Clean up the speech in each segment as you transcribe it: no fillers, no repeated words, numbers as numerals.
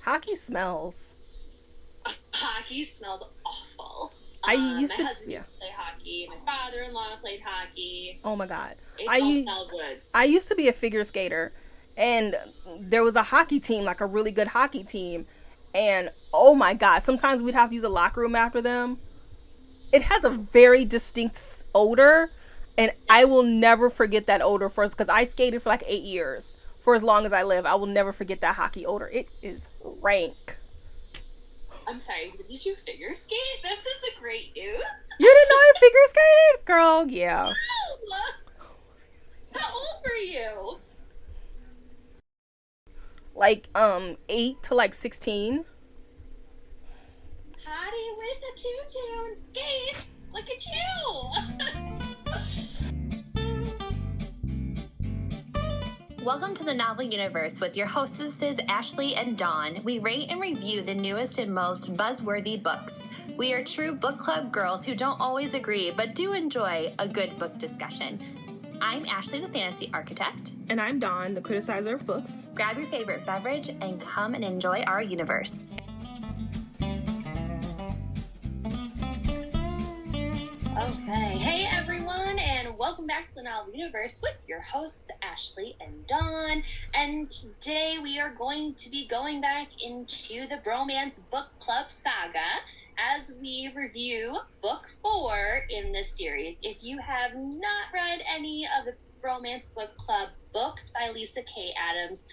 Hockey smells. Hockey smells awful. I used My to, husband yeah. used to play hockey. My father-in-law played hockey. Oh my God. It all I smelled good. I used to be a figure skater, and there was a hockey team, like a really good hockey team, and oh my God, sometimes we'd have to use a locker room after them. It has a very distinct odor, and I will Yes. never forget that odor for us because I skated for like 8 years. For as long as I live, I will never forget that hockey odor. It is rank. I'm sorry, did you figure skate? This is a great news. You didn't know I figure skated, girl? Yeah. How old were you? Like 8 to like 16. Hottie with a tutu and skates. Look at you. Welcome to the Novel Universe with your hostesses Ashley and Dawn. We rate and review the newest and most buzzworthy books. We are true book club girls who don't always agree but do enjoy a good book discussion. I'm Ashley, the fantasy architect. And I'm Dawn, the criticizer of books. Grab your favorite beverage and come and enjoy our universe. Okay, hey everyone, and welcome back to the Novel Universe with your hosts Ashley and Dawn. And today we are going to be going back into the Bromance Book Club saga as we review book 4 in this series. If you have not read any of the Bromance Book Club books by Lyssa Kay Adams,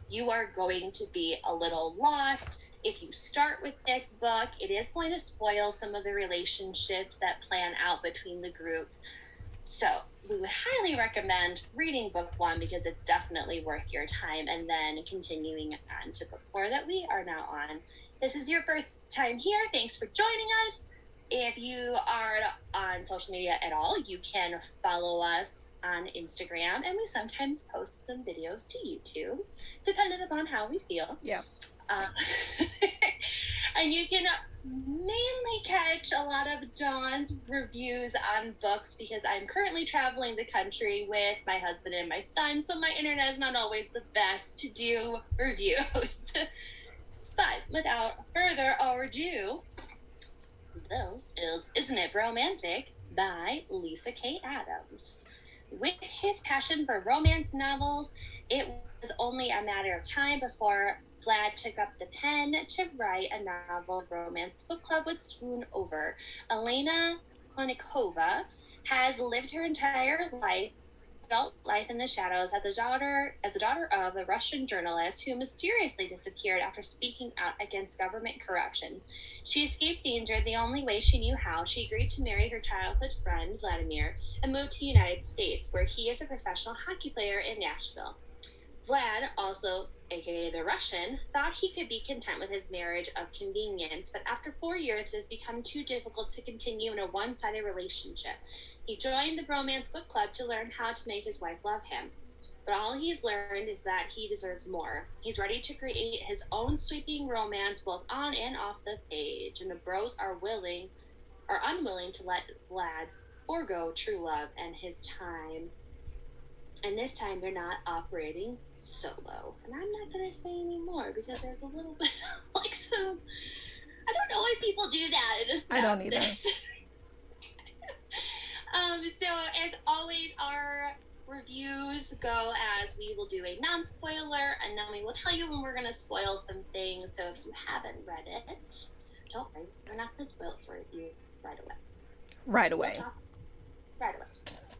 you are going to be a little lost. If you start with this book, it is going to spoil some of the relationships that plan out between the group. So we would highly recommend reading book 1 because it's definitely worth your time, and then continuing on to book 4 that we are now on. This is your first time here. Thanks for joining us. If you are on social media at all, you can follow us on Instagram, and we sometimes post some videos to YouTube, depending upon how we feel. Yeah. And you can mainly catch a lot of Dawn's reviews on books because I'm currently traveling the country with my husband and my son, so my internet is not always the best to do reviews. But without further ado, this is Isn't It Romantic by Lyssa Kay Adams. With his passion for romance novels, it was only a matter of time before Vlad took up the pen to write a novel Romance Book Club would swoon over. Elena Konikova has lived her entire adult life in the shadows as the daughter of a Russian journalist who mysteriously disappeared after speaking out against government corruption. She escaped danger the only way she knew how. She agreed to marry her childhood friend, Vladimir, and moved to the United States, where he is a professional hockey player in Nashville. Vlad, also aka the Russian, thought he could be content with his marriage of convenience, but after 4 years it has become too difficult to continue in a one-sided relationship. He joined the Bromance Book Club to learn how to make his wife love him. But all he's learned is that he deserves more. He's ready to create his own sweeping romance both on and off the page, and the bros are unwilling to let Vlad forego true love and his time. And this time they're not operating solo. And I'm not going to say any more because there's a little bit like some... I don't know why people do that in a synopsis. I don't either. So as always, our reviews go as we will do a non-spoiler, and then we will tell you when we're going to spoil some things. So if you haven't read it, don't worry, we're not going to spoil it for you right away. Right away. Right away.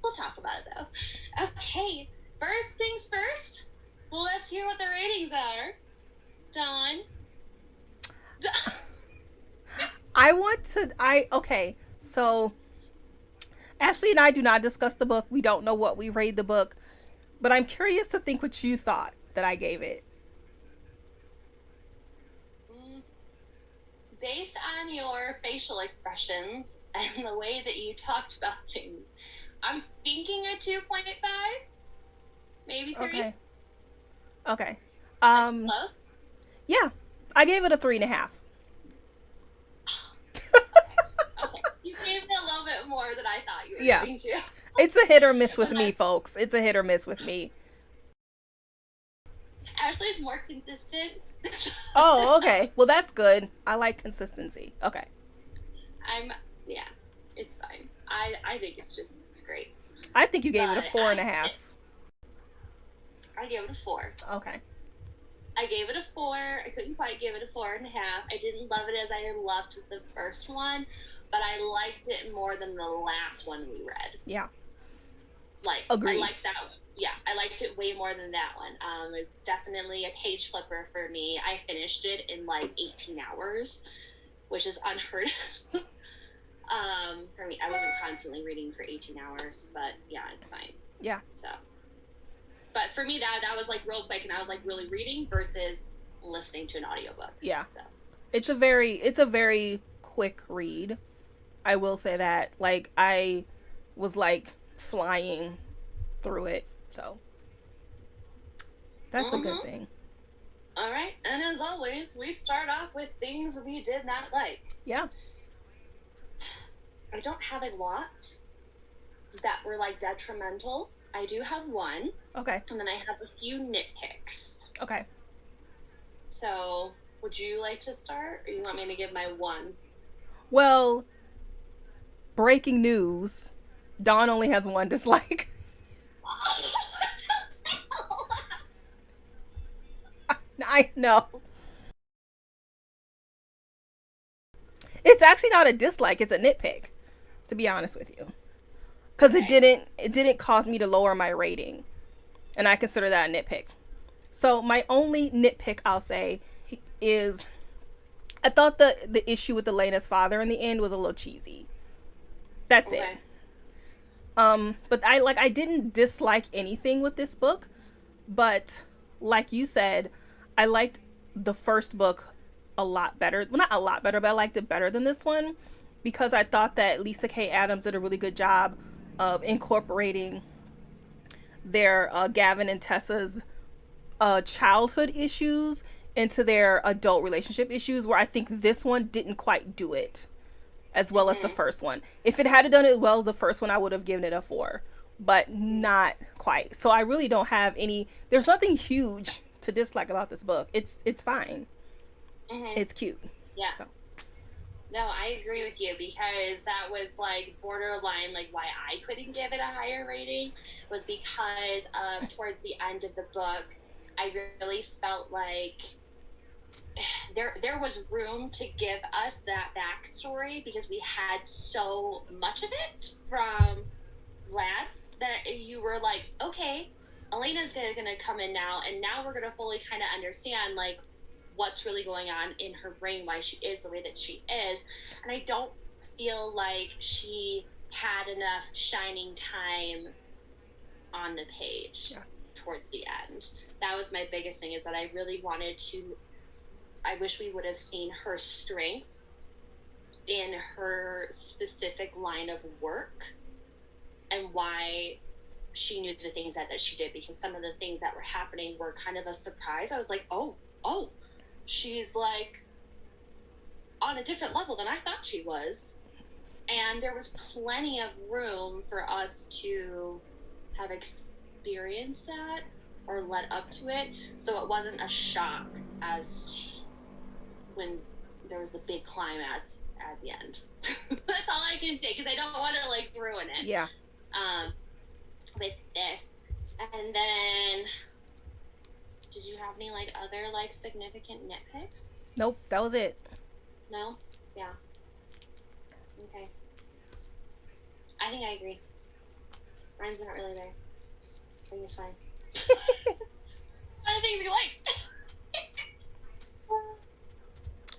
We'll talk about it though. Okay, first things first, let's hear what the ratings are. Dawn. Okay, so Ashley and I do not discuss the book. We don't know what we rate the book, but I'm curious to think what you thought that I gave it. Based on your facial expressions and the way that you talked about things, I'm thinking a 2.5, maybe 3. Okay. Close? Yeah, I gave it a 3.5. Okay, you gave it a little bit more than I thought you were Yeah. going to. It's a hit or miss with me, folks. It's a hit or miss with me. Ashley's more consistent. Oh, okay. Well, that's good. I like consistency. Okay. Yeah, it's fine. I think it's great. I think you gave it a But 4.5. I gave it a 4. Okay. I gave it a 4. I couldn't quite give it a 4.5. I didn't love it as I loved the first one, but I liked it more than the last one we read. Yeah. Like, agreed. I liked that one. Yeah, I liked it way more than that one. It was definitely a page flipper for me. I finished it in like 18 hours, which is unheard of. For me, I wasn't constantly reading for 18 hours, but yeah, it's fine. Yeah. So, but for me, that was like real quick, and I was like really reading versus listening to an audiobook. Yeah. So it's a very quick read. I will say that. Like, I was like flying through it, so that's a good thing. All right, and as always, we start off with things we did not like. Yeah. I don't have a lot that were like detrimental. I do have one. Okay. And then I have a few nitpicks. Okay. So, would you like to start, or you want me to give my one? Well, breaking news. Dawn only has one dislike. I know. It's actually not a dislike, it's a nitpick, to be honest with you. Because it didn't cause me to lower my rating. And I consider that a nitpick. So my only nitpick, I'll say, is I thought the issue with Elena's father in the end was a little cheesy. That's it. But I didn't dislike anything with this book, but like you said, I liked the first book a lot better. Well, not a lot better, but I liked it better than this one because I thought that Lyssa Kay Adams did a really good job of incorporating their Gavin and Tessa's childhood issues into their adult relationship issues, where I think this one didn't quite do it as well as the first one. If it had done it well, the first one, I would have given it a 4, but not quite. So I really don't have there's nothing huge to dislike about this book. It's fine. It's cute. Yeah. So. No, I agree with you, because that was like borderline, like why I couldn't give it a higher rating was because of towards the end of the book, I really felt like there was room to give us that backstory, because we had so much of it from Vlad that you were like, okay, Elena's gonna come in now, and now we're gonna fully kind of understand like what's really going on in her brain, why she is the way that she is. And I don't feel like she had enough shining time on the page towards the end. That was my biggest thing, is that I really wanted to, I wish we would have seen her strengths in her specific line of work and why she knew the things that she did, because some of the things that were happening were kind of a surprise. I was like, oh, she's like on a different level than I thought she was. And there was plenty of room for us to have experienced that or led up to it, so it wasn't a shock as to when there was the big climax at the end. That's all I can say, because I don't want to like ruin it. Yeah. With this. And then, did you have any like other like significant nitpicks? Nope, that was it. No? Yeah. Okay. I think I agree. Mine's not really there. I think it's fine. What are the things you liked?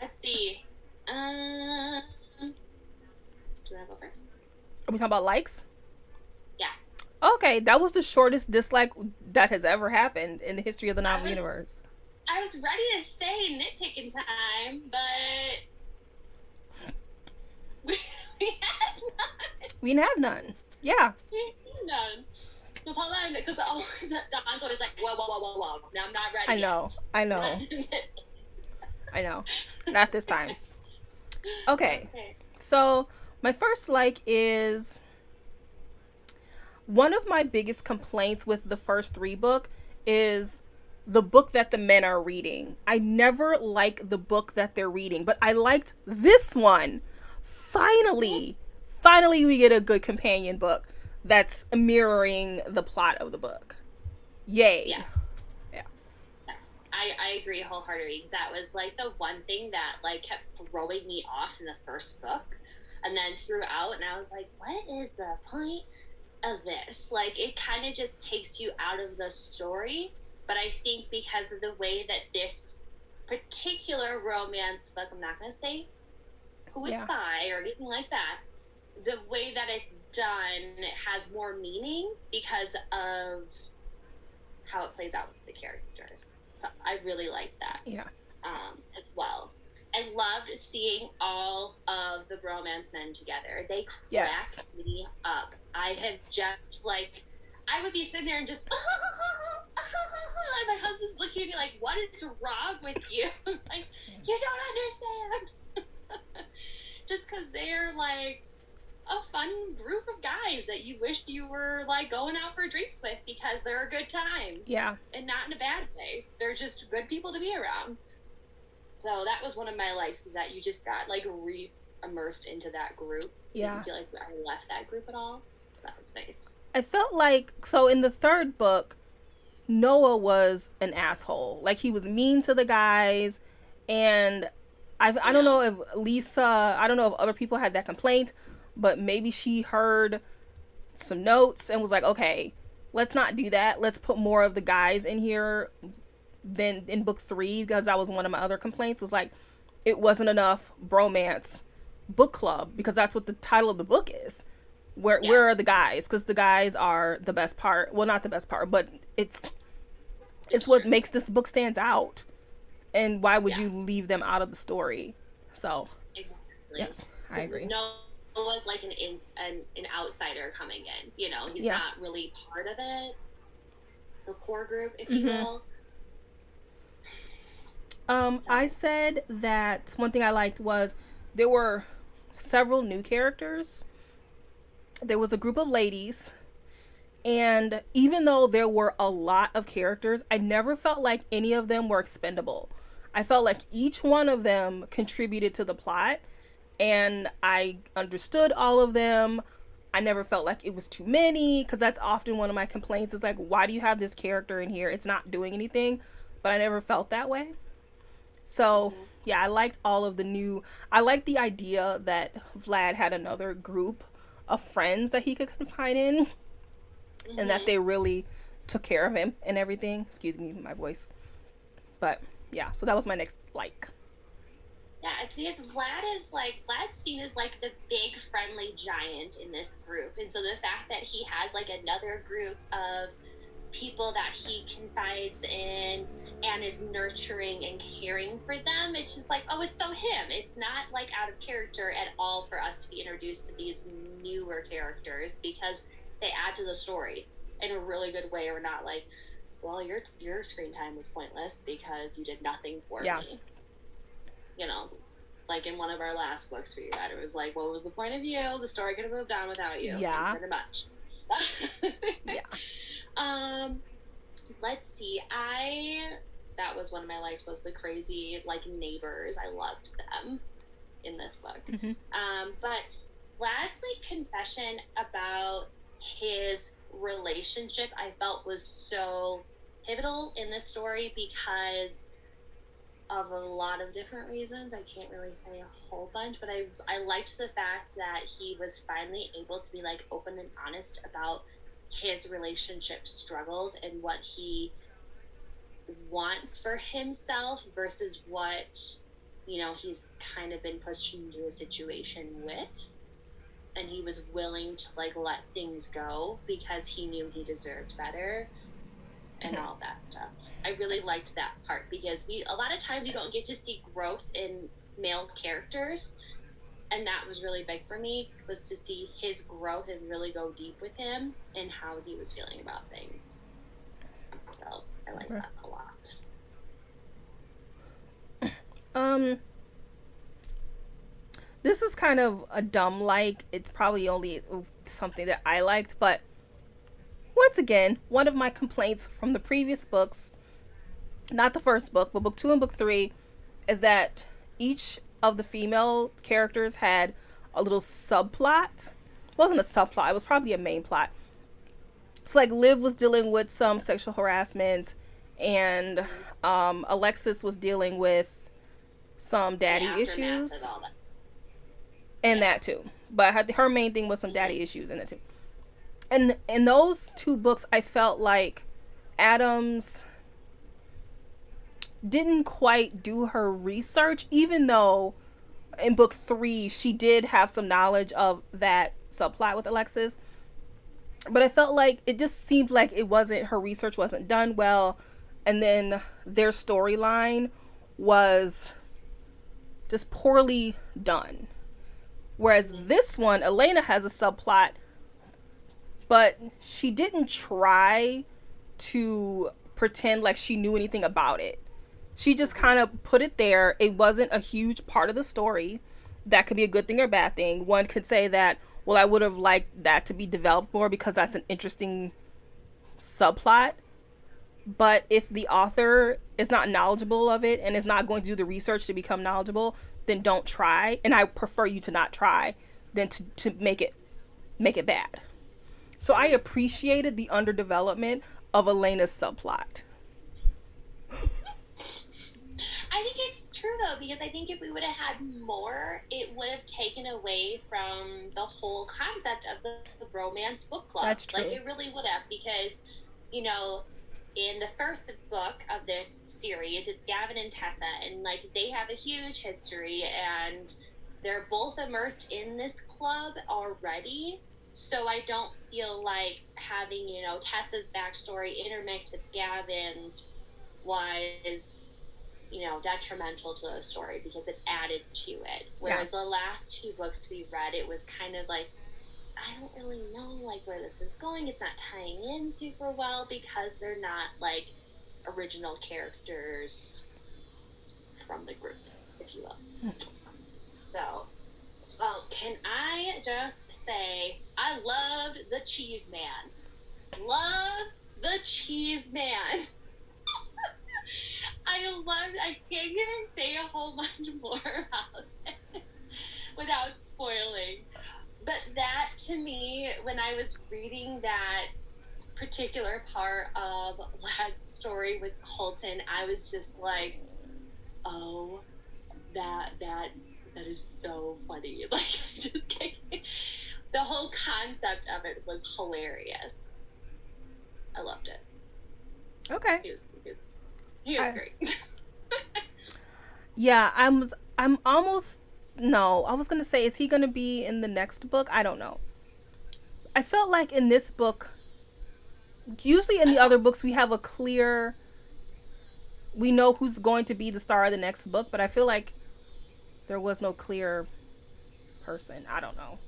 Let's see. Do you want to go first? Are we talking about likes? Yeah. Okay, that was the shortest dislike that has ever happened in the history of the novel universe. I was ready to say nitpicking time, but we had none. We didn't have none. Yeah. We had none. Because hold on, because Dawn's always like, whoa. Now I'm not ready. I know. I know. Not this time. Okay. So my first like is, one of my biggest complaints with the first 3 book is the book that the men are reading. I never like the book that they're reading, but I liked this one. Finally, finally we get a good companion book that's mirroring the plot of the book. Yay. Yeah. Yeah. I agree wholeheartedly, because that was like the one thing that like kept throwing me off in the first book, and then throughout, and I was like, what is the point of this? Like, it kind of just takes you out of the story. But I think because of the way that this particular romance book, I'm not going to say who it's by or anything like that, the way that it's done has more meaning because of how it plays out with the characters. So I really liked that. Yeah. As well. I loved seeing all of the bromance men together. They cracked me up. I have just, like, I would be sitting there and just, and my husband's looking at me like, what is wrong with you? Like, you don't understand. Just because they're, like, a fun group of guys that you wish you were, like, going out for drinks with because they're a good time. Yeah. And not in a bad way. They're just good people to be around. So that was one of my likes, is that you just got, like, re-immersed into that group. Yeah. Didn't feel like I left that group at all. So that was nice. I felt like, so in the third book, Noah was an asshole. Like, he was mean to the guys, and I don't know if Lyssa, I don't know if other people had that complaint, but maybe she heard some notes and was like, okay, let's not do that. Let's put more of the guys in here than in book 3, because that was one of my other complaints, was like, it wasn't enough bromance book club, because that's what the title of the book is. Where are the guys? Because the guys are the best part. Well, not the best part, but it's what makes this book stands out. And why would you leave them out of the story? So, yes, I agree. No was like an outsider coming in. You know, he's not really part of it. The core group, if you will. I said that one thing I liked was there were several new characters. There was a group of ladies, and even though there were a lot of characters, I never felt like any of them were expendable. I felt like each one of them contributed to the plot, and I understood all of them. I never felt like it was too many, because that's often one of my complaints, is like, why do you have this character in here? It's not doing anything. But I never felt that way. So, yeah, I liked all of the new... I liked the idea that Vlad had another group of friends that he could confide in, and that they really took care of him and everything. Excuse me, my voice. But, yeah, so that was my next like. Yeah, it's because Vlad's seen as like the big friendly giant in this group. And so the fact that he has like another group of people that he confides in and is nurturing and caring for them, it's just like, oh, it's so him. It's not like out of character at all for us to be introduced to these newer characters, because they add to the story in a really good way. Or not like, well, your screen time was pointless because you did nothing for me. You know, like in one of our last books we read, it was like, what was the point of you? The story could have moved on without you. Yeah. Pretty much. Yeah. Let's see. That was one of my likes, was the crazy, like, neighbors. I loved them in this book. But Vlad's, like, confession about his relationship, I felt was so pivotal in this story because of a lot of different reasons. I can't really say a whole bunch, but I liked the fact that he was finally able to be, like, open and honest about his relationship struggles and what he wants for himself versus what, you know, he's kind of been pushed into a situation with. And he was willing to, like, let things go because he knew he deserved better and all that stuff. I really liked that part because a lot of times you don't get to see growth in male characters, and that was really big for me, was to see his growth and really go deep with him and how he was feeling about things. So I like that a lot. This is kind of a dumb like. It's probably only something that I liked, but once again, one of my complaints from the previous books not the first book, but book 2 and book 3, is that each of the female characters had a little subplot. It wasn't a subplot, it was probably a main plot. So like Liv was dealing with some sexual harassment, and Alexis was dealing with some daddy issues, and that too. But her main thing was some daddy issues in it too. And in those two books, I felt like Adams didn't quite do her research, even though in book 3 she did have some knowledge of that subplot with Alexis. But I felt like it just seemed like it wasn't, her research wasn't done well, and then their storyline was just poorly done. Whereas this one, Elena has a subplot, but she didn't try to pretend like she knew anything about it. She just kind of put it there. It wasn't a huge part of the story. That could be a good thing or bad thing. One could say that, well, I would have liked that to be developed more because that's an interesting subplot. But if the author is not knowledgeable of it and is not going to do the research to become knowledgeable, then don't try. And I prefer you to not try than to make it bad. So I appreciated the underdevelopment of Elena's subplot. I think it's true though, because I think if we would have had more, it would have taken away from the whole concept of the romance book club. That's true. Like it really would have, because, you know, in the first book of this series, it's Gavin and Tessa, and like they have a huge history, and they're both immersed in this club already. So I don't feel like having, you know, Tessa's backstory intermixed with Gavin's was, you know, detrimental to the story because it added to it. Whereas the last two books we read, it was kind of like, I don't really know like where this is going. It's not tying in super well because they're not like original characters from the group, if you will. So, can I just say I loved the Cheese Man. Loved the Cheese Man. I can't even say a whole bunch more about this without spoiling. But that, to me, when I was reading that particular part of Vlad's story with Colton, I was just like, oh, that is so funny. Like, I just can't. The whole concept of it was hilarious. I loved it. Okay. He was great. Yeah, I'm almost, no, I was gonna say, is he gonna be in the next book? I don't know. I felt like in this book, usually in the other books we have we know who's going to be the star of the next book, but I feel like there was no clear person. I don't know.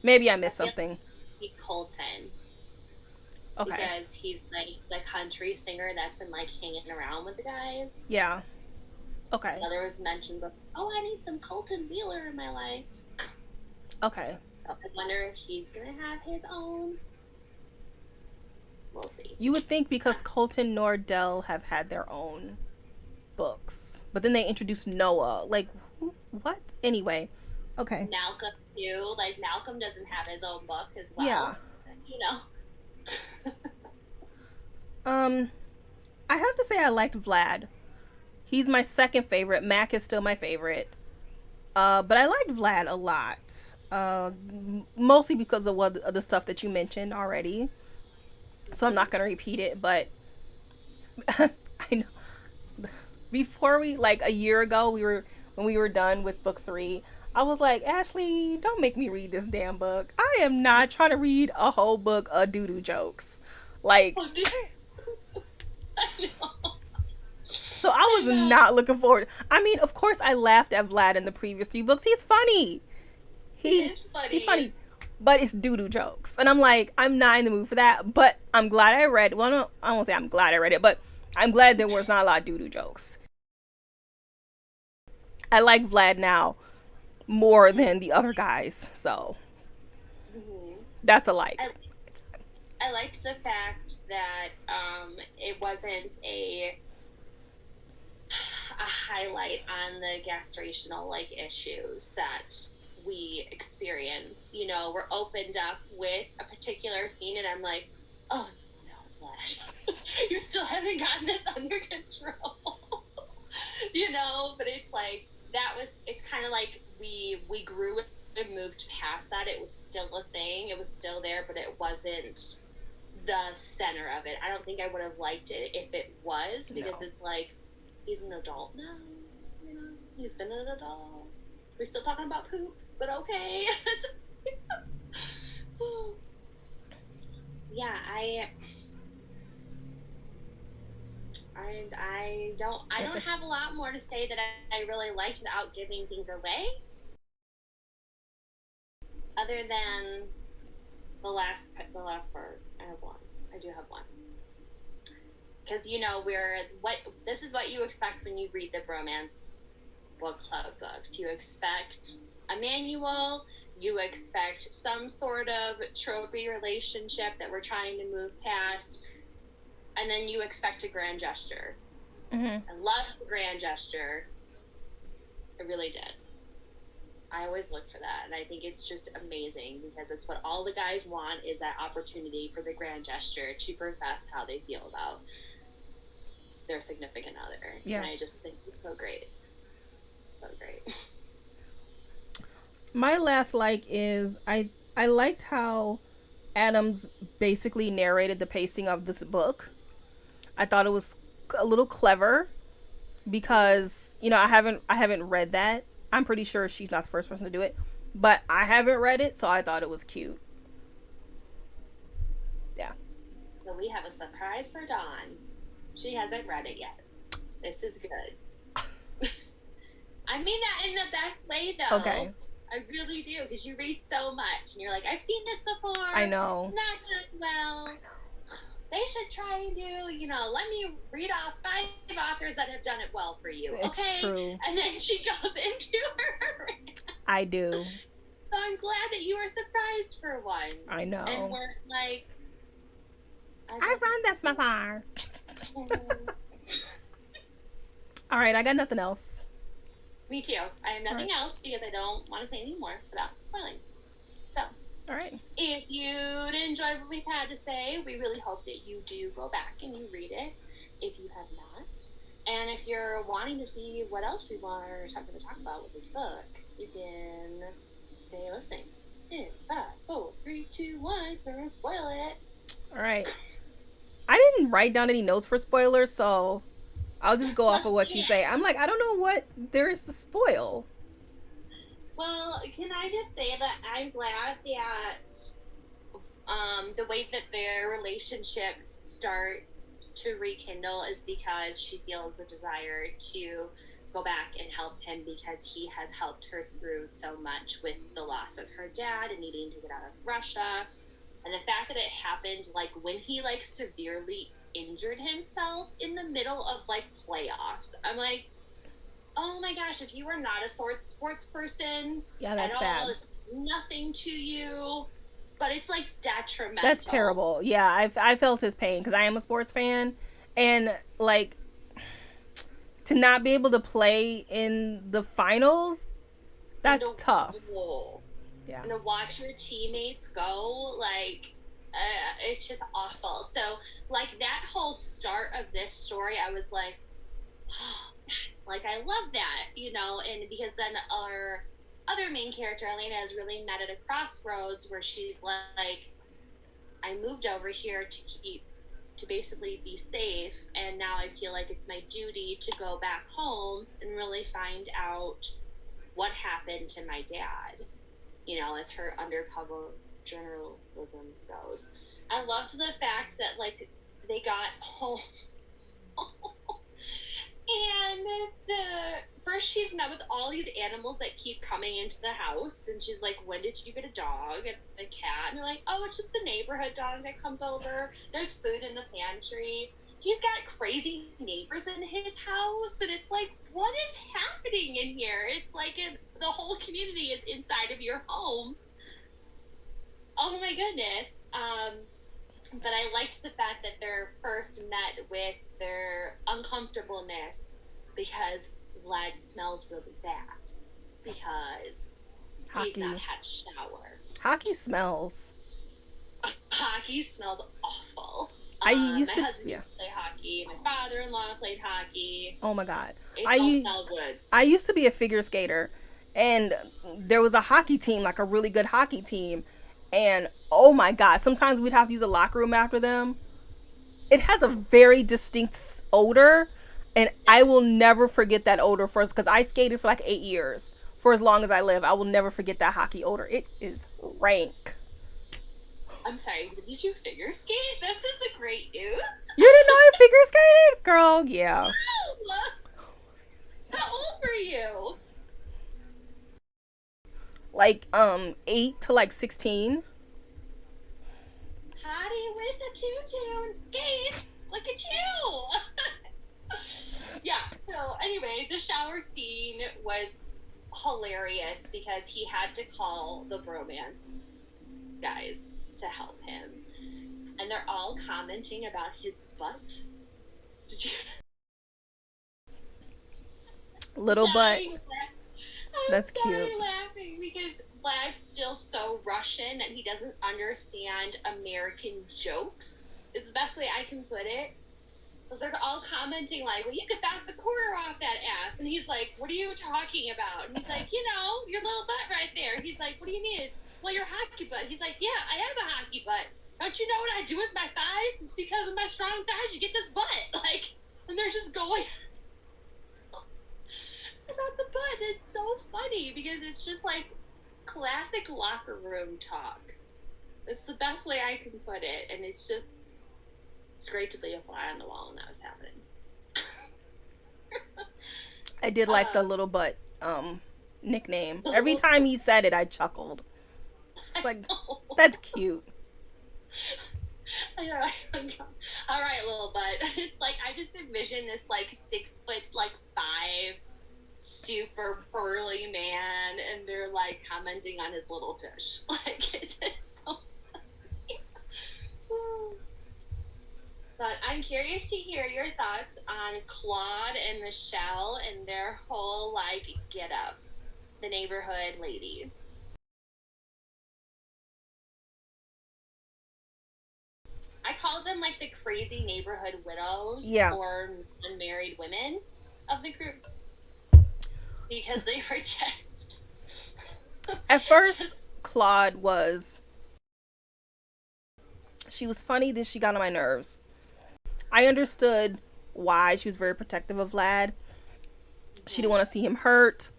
Maybe I missed something. Colton. Okay. Because he's like the country singer that's been like hanging around with the guys. Yeah. Okay. So there was mentions of, oh, I need some Colton Wheeler in my life. Okay. So I wonder if he's gonna have his own. We'll see. You would think because Colton nor Dell have had their own books, but then they introduced Noah. Like, what? Anyway. Okay. Malcolm too. Like Malcolm doesn't have his own book as well. Yeah. You know. I have to say I liked Vlad. He's my second favorite. Mac is still my favorite. But I liked Vlad a lot. Mostly because of of the stuff that you mentioned already. So I'm not gonna repeat it, but I know before like a year ago when we were done with book 3, I was like, Ashley, don't make me read this damn book. I am not trying to read a whole book of doo-doo jokes. Like, I know. so I was not looking forward. I mean, of course I laughed at Vlad in the previous 3 books. He's funny. He's funny. But it's doo-doo jokes. And I'm like, I'm not in the mood for that. But I'm glad I read, well, no, I won't say I'm glad I read it, but I'm glad there was not a lot of doo-doo jokes. I like Vlad now more than the other guys, so that's a like. I liked the fact that it wasn't a highlight on the gastrational like issues that we experience. You know, we're opened up with a particular scene, and I'm like, oh no, Vlad, you still haven't gotten this under control. You know, but it's like it's kind of like we grew and moved past that. It was still a thing, it was still there, but it wasn't the center of it. I don't think I would have liked it if it was, because it's like, he's an adult now, you know, he's been an adult, we're still talking about poop, but okay. Yeah, I don't have a lot more to say that I really liked without giving things away, other than the last part. I do have one, because you know, this is what you expect when you read the romance book club books. You expect a manual, you expect some sort of tropey relationship that we're trying to move past, and then you expect a grand gesture. I loved the grand gesture. I really did. I always look for that, and I think it's just amazing, because it's what all the guys want, is that opportunity for the grand gesture to profess how they feel about their significant other. Yeah. And I just think it's so great. So great. My last like is I liked how Adams basically narrated the pacing of this book. I thought it was a little clever, because, you know, I haven't read that. I'm pretty sure she's not the first person to do it, but I haven't read it, so I thought it was cute. Yeah. So we have a surprise for Dawn. She hasn't read it yet. This is good. I mean that in the best way, though. Okay. I really do, because you read so much, and you're like, I've seen this before. I know. It's not done well. They should try and do, you know, let me read off 5 authors that have done it well for you. Okay? It's true. And then she goes into her. I do. So I'm glad that you were surprised for once. I know. And weren't like, I run this before. All right, I got nothing else. Me too. I have nothing else, because I don't want to say any more without spoiling. So, all right. If you'd enjoyed what we've had to say, we really hope that you do go back and you read it, if you have not. And if you're wanting to see what else we are going to talk about with this book, you can stay listening. In 5, 4, 3, 2, 1, so we're going to spoil it. All right. I didn't write down any notes for spoilers, so I'll just go off of what you say. I'm like, I don't know what there is to spoil. Well, can I just say that I'm glad that the way that their relationship starts to rekindle is because she feels the desire to go back and help him, because he has helped her through so much with the loss of her dad and needing to get out of Russia. And the fact that it happened like when he like severely injured himself in the middle of like playoffs. I'm like, oh my gosh, if you are not a sports person, yeah, that's at all, bad. it's nothing to you, but it's like detrimental. That's terrible. Yeah, I felt his pain, because I am a sports fan, and like to not be able to play in the finals, that's tough. Yeah. And to watch your teammates go, like, it's just awful. So, like, that whole start of this story, I was like, oh, yes, like, I love that, you know, and because then our other main character, Elena, is really met at a crossroads where she's like, I moved over here to basically be safe, and now I feel like it's my duty to go back home and really find out what happened to my dad, you know, as her undercover journalism goes. I loved the fact that, like, they got home and first she's met with all these animals that keep coming into the house, and she's like, when did you get a dog and a cat? And they're like, oh, it's just the neighborhood dog that comes over. There's food in the pantry. He's got crazy neighbors in his house, and it's like, what is happening in here? It's like the whole community is inside of your home. Oh my goodness. But I liked the fact that they're first met with their uncomfortableness because Vlad smells really bad because he's not Hockey. had a shower. Hockey smells. Hockey smells awful. I used My to, husband yeah. used to play hockey. My father-in-law played hockey. Oh my God. It I don't u- smell good. I used to be a figure skater, and there was a hockey team, like a really good hockey team, and oh my God, sometimes we'd have to use a locker room after them. It has a very distinct odor, and I Yes. will never forget that odor for us because I skated for like 8 years. For as long as I live, I will never forget that hockey odor. It is rank. I'm sorry, did you figure skate? This is a great news. You didn't know I figure skated, girl? Yeah. How old were you? Like 8 to like 16. Hottie with a tutu and skates. Look at you. Yeah, so anyway, the shower scene was hilarious because he had to call the bromance guys to help him. And they're all commenting about his butt. Did you? Little butt. I'm That's sorry cute. laughing because Vlad's still so Russian that he doesn't understand American jokes. Is the best way I can put it. Because they're all commenting like, well, you could bounce a quarter off that ass. And he's like, what are you talking about? And he's like, you know, your little butt right there. He's like, what do you mean? Well, your hockey butt. He's like, yeah, I have a hockey butt. Don't you know what I do with my thighs? It's because of my strong thighs you get this butt. Like, and they're just going about the butt. It's so funny because it's just like classic locker room talk. It's the best way I can put it. And it's great to be a fly on the wall when that was happening. I did like the little butt nickname. Every time he said it, I chuckled. It's like, that's cute. I know. All right, little butt. It's like I just envision this like 6 foot, like 5, super burly man, and they're like commenting on his little tush. Like it's so funny. But I'm curious to hear your thoughts on Claude and Michelle and their whole like get up, the neighborhood ladies. I call them like the crazy neighborhood widows Yeah. or unmarried women of the group because they were just. At first, Claude she was funny, then she got on my nerves. I understood why she was very protective of Vlad. She didn't want to see him hurt.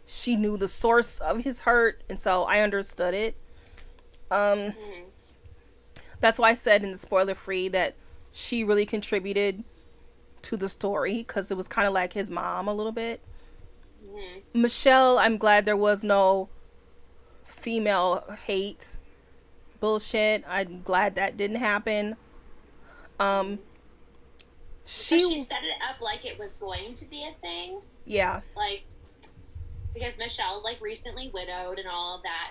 She knew the source of his hurt, and so I understood it. That's why I said in the spoiler free that she really contributed to the story because it was kind of like his mom a little bit. Michelle, I'm glad there was no female hate bullshit. I'm glad that didn't happen. She set it up like it was going to be a thing. Yeah. Like, because Michelle's like recently widowed and all of that,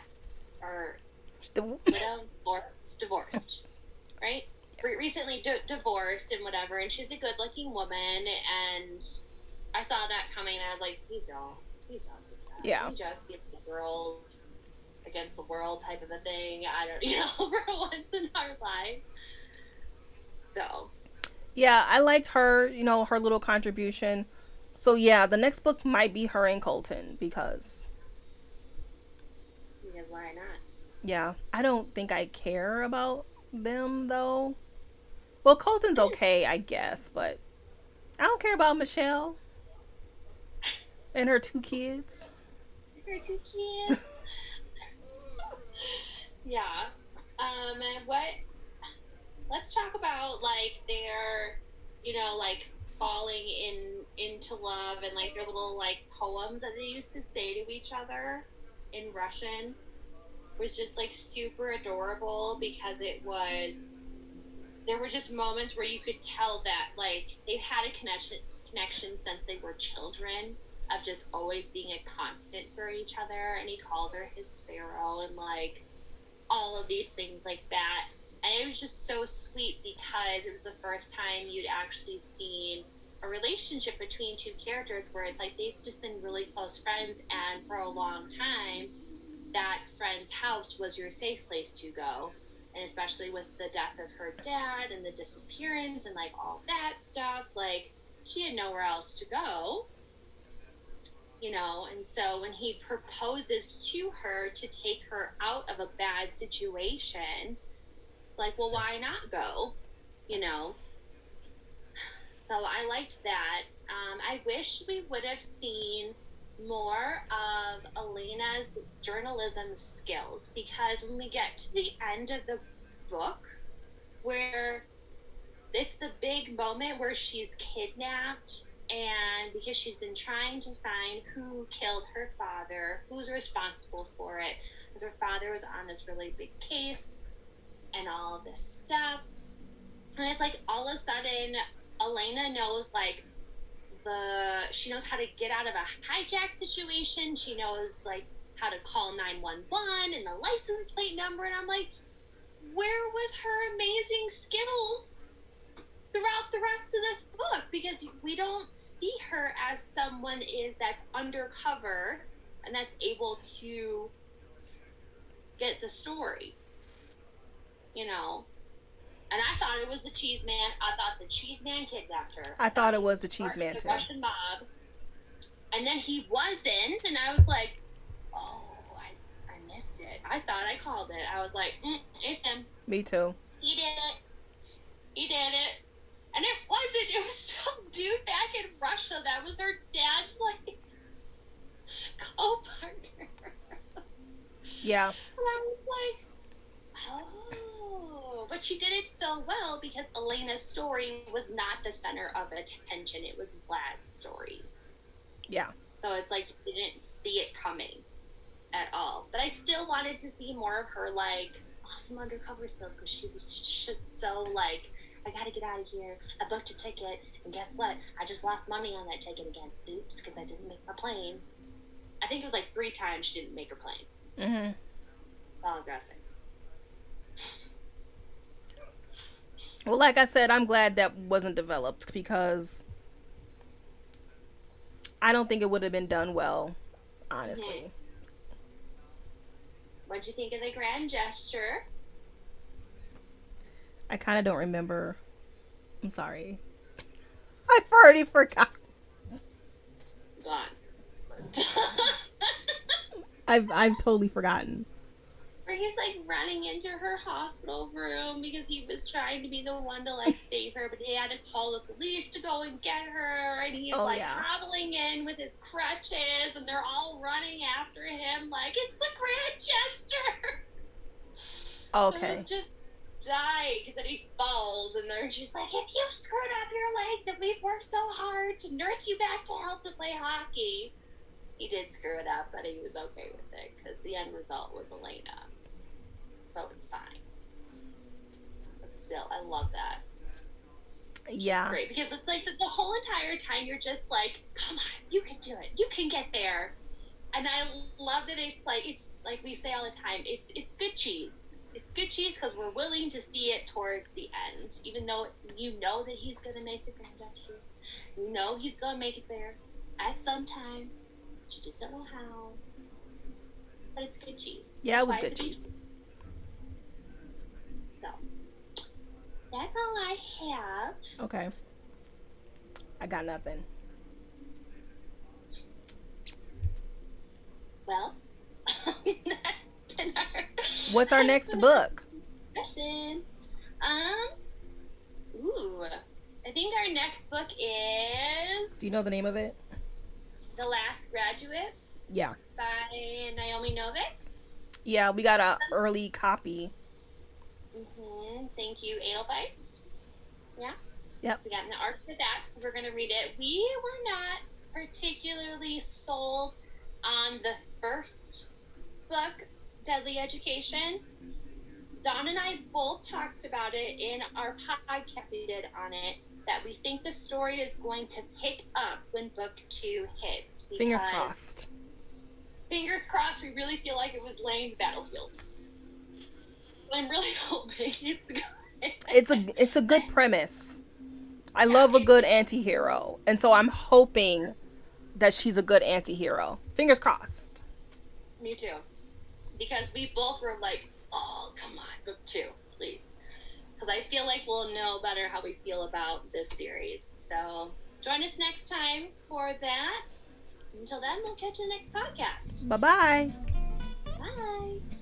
or widowed, divorced, right? Recently divorced and whatever, and she's a good-looking woman, and I saw that coming, and I was like, please don't do that. Yeah. You just be the world against the world type of a thing. I don't, for once in our life. So. Yeah, I liked her, her little contribution. So yeah, the next book might be her and Colton because Why not? yeah, I don't think I care about them though. Well, Colton's okay, I guess, but I don't care about Michelle and her 2 kids. Her 2 kids. Yeah. What? Let's talk about like their, like falling into love and like their little like poems that they used to say to each other in Russian was just like super adorable because there were just moments where you could tell that like they've had a connection since they were children of just always being a constant for each other, and he calls her his sparrow and like all of these things like that. And it was just so sweet because it was the first time you'd actually seen a relationship between two characters where it's like they've just been really close friends, and for a long time that friend's house was your safe place to go. And especially with the death of her dad and the disappearance and like all that stuff, like she had nowhere else to go, you know. And so when he proposes to her to take her out of a bad situation, it's like, well, why not go, you know? So I liked that. I wish we would have seen more of Elena's journalism skills, because when we get to the end of the book, where it's the big moment where she's kidnapped, and because she's been trying to find who killed her father, who's responsible for it, because her father was on this really big case and all of this stuff. And it's like all of a sudden Elena knows like she knows how to get out of a hijack situation. She knows like how to call 911 and the license plate number. And I'm like, where was her amazing skills throughout the rest of this book? Because we don't see her as someone that's undercover and that's able to get the story, you know. And I thought it was the cheese man. I thought the cheese man kidnapped her. I thought it was the cheese man too. Russian mob. And then he wasn't, and I was like, oh, I missed it. I thought I called it. I was like, it's him. Me too. He did it. He did it. And it wasn't. It was some dude back in Russia that was her dad's like co-partner. Yeah. And I was like, oh. But she did it so well because Elena's story was not the center of attention. It was Vlad's story. Yeah. So it's like you didn't see it coming at all. But I still wanted to see more of her like awesome undercover skills, because she was just so like, I gotta get out of here. I booked a ticket, and guess what? I just lost money on that ticket again. Oops, because I didn't make my plane. I think it was like 3 times she didn't make her plane. Mm-hmm. That's all I'm gonna say. Well, like I said, I'm glad that wasn't developed, because I don't think it would have been done well, honestly. Mm-hmm. What'd you think of the grand gesture? I kind of don't remember. I'm sorry. I've already forgotten. Gone. I've totally forgotten. Where he's like running into her hospital room because he was trying to be the one to like save her, but he had to call the police to go and get her, and he's hobbling in with his crutches, and they're all running after him like it's the grand gesture. Okay. So just die, because then he falls, and they're just like, if you screwed up your leg that we've worked so hard to nurse you back to health to play hockey. He did screw it up, but he was okay with it because the end result was Elena. So it's fine. But still, I love that. Yeah. It's great, because it's like the whole entire time you're just like, come on, you can do it. You can get there. And I love that it's like we say all the time, it's good cheese. It's good cheese because we're willing to see it towards the end, even though you know that he's going to make the grand gesture. You know he's going to make it there at some time. You just don't know how. But it's good cheese. Yeah, it was good cheese. So, that's all I have. Okay. I got nothing. Well, what's our next book? Question. I think our next book is... Do you know the name of it? The Last Graduate. Yeah. By Naomi Novik. Yeah, we got an early copy. Mm-hmm. Thank you, Edelweiss. Yeah. Yep. So we got an art for that, so we're going to read it. We were not particularly sold on the first book, Deadly Education. Dawn and I both talked about it in our podcast we did on it, that we think the story is going to pick up when book 2 hits. Fingers crossed. Fingers crossed. We really feel like it was laying the battlefield. I'm really hoping it's good. It's a good premise. I love a good anti-hero. And so I'm hoping that she's a good anti-hero. Fingers crossed. Me too. Because we both were like, oh, come on, book 2, please. Because I feel like we'll know better how we feel about this series. So join us next time for that. Until then, we'll catch you in the next podcast. Bye-bye. Bye.